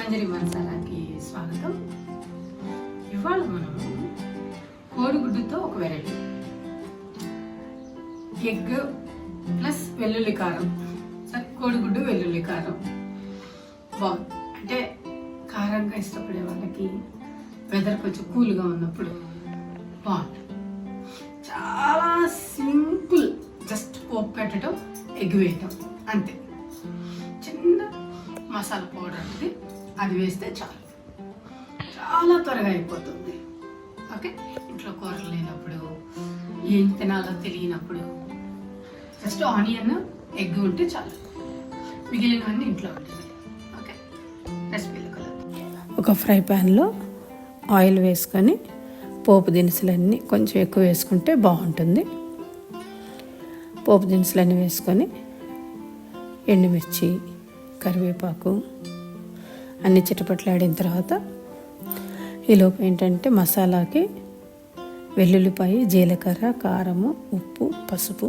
మంజరి మసాలాకి స్వాగతం. ఇవాళ మనం కోడిగుడ్డుతో ఒక వెరైటీ, ఎగ్ ప్లస్ వెల్లుల్లి కారం, సరే కోడిగుడ్డు వెల్లుల్లి కారం బాగుంది. అంటే కారంగా ఇష్టపడే వాళ్ళకి వెదర్ కొంచెం కూల్గా ఉన్నప్పుడు బాగుంటుంది. చాలా సింపుల్, జస్ట్ పోపు పెట్టడం, ఎగ్ వేయటం అంతే. చిన్న మసాలా పౌడర్ అనేది అది వేస్తే చాలు, చాలా త్వరగా అయిపోతుంది. ఓకే, ఇంట్లో కూరలు లేనప్పుడు, ఏం తినాలో తెలియనప్పుడు జస్ట్ ఆనియన్ ఎగ్ ఉంటే చాలు, మిగిలినవన్నీ ఇంట్లో ఉంటుంది. ఓకే, రెసిపీలకు ఒక ఫ్రై ప్యాన్లో ఆయిల్ వేసుకొని పోపు దినుసులన్నీ కొంచెం ఎక్కువ వేసుకుంటే బాగుంటుంది. పోపు దినుసులన్నీ వేసుకొని ఎండుమిర్చి, కరివేపాకు అన్ని చిటపట్లాడిన తర్వాత ఈలోపు ఏంటంటే మసాలాకి వెల్లుల్లిపాయ, జీలకర్ర, కారము, ఉప్పు, పసుపు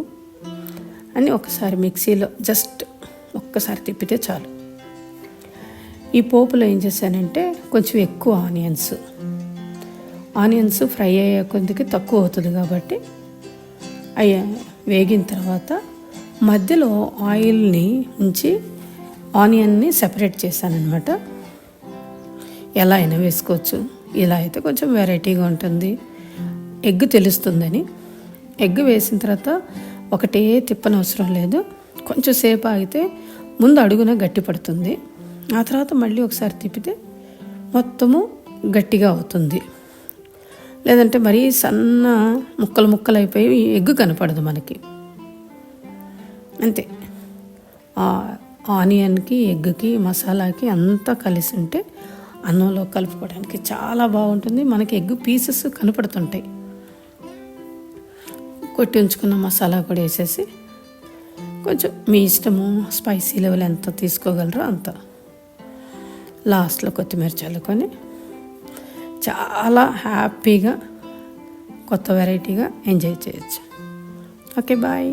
అన్నీ ఒకసారి మిక్సీలో జస్ట్ ఒక్కసారి తిప్పితే చాలు. ఈ పోపులో ఏం చేశానంటే కొంచెం ఎక్కువ ఆనియన్స్ ఫ్రై అయ్యే కొద్దికి తక్కువ అవుతుంది కాబట్టి అవి వేగిన తర్వాత మధ్యలో ఆయిల్ని ఉంచి ఆనియన్ని సెపరేట్ చేశానమాట. ఎలా అయినా వేసుకోవచ్చు, ఇలా అయితే కొంచెం వెరైటీగా ఉంటుంది. ఎగ్ తెలుస్తుందని ఎగ్ వేసిన తర్వాత ఒకటే తిప్పనవసరం లేదు, కొంచెం సేపు ఆగితే ముందు అడుగున గట్టి పడుతుంది. ఆ తర్వాత మళ్ళీ ఒకసారి తిప్పితే మొత్తము గట్టిగా అవుతుంది. లేదంటే మరీ సన్న ముక్కలు అయిపోయి ఎగ్ కనపడదు మనకి. అంతే, ఆనియన్కి, ఎగ్కి, మసాలాకి అంతా కలిసి ఉంటే అన్నంలో కలుపుకోవడానికి చాలా బాగుంటుంది. మనకి ఎగ్ పీసెస్ కనపడుతుంటాయి. కొట్టి ఉంచుకున్న మసాలా కూడా వేసేసి కొంచెం మీ ఇష్టము, స్పైసీ లెవెల్ ఎంత తీసుకోగలరో అంత, లాస్ట్లో కొత్తిమీర చల్లుకొని చాలా హ్యాపీగా కొత్త వెరైటీగా ఎంజాయ్ చేయొచ్చు. Okay, bye.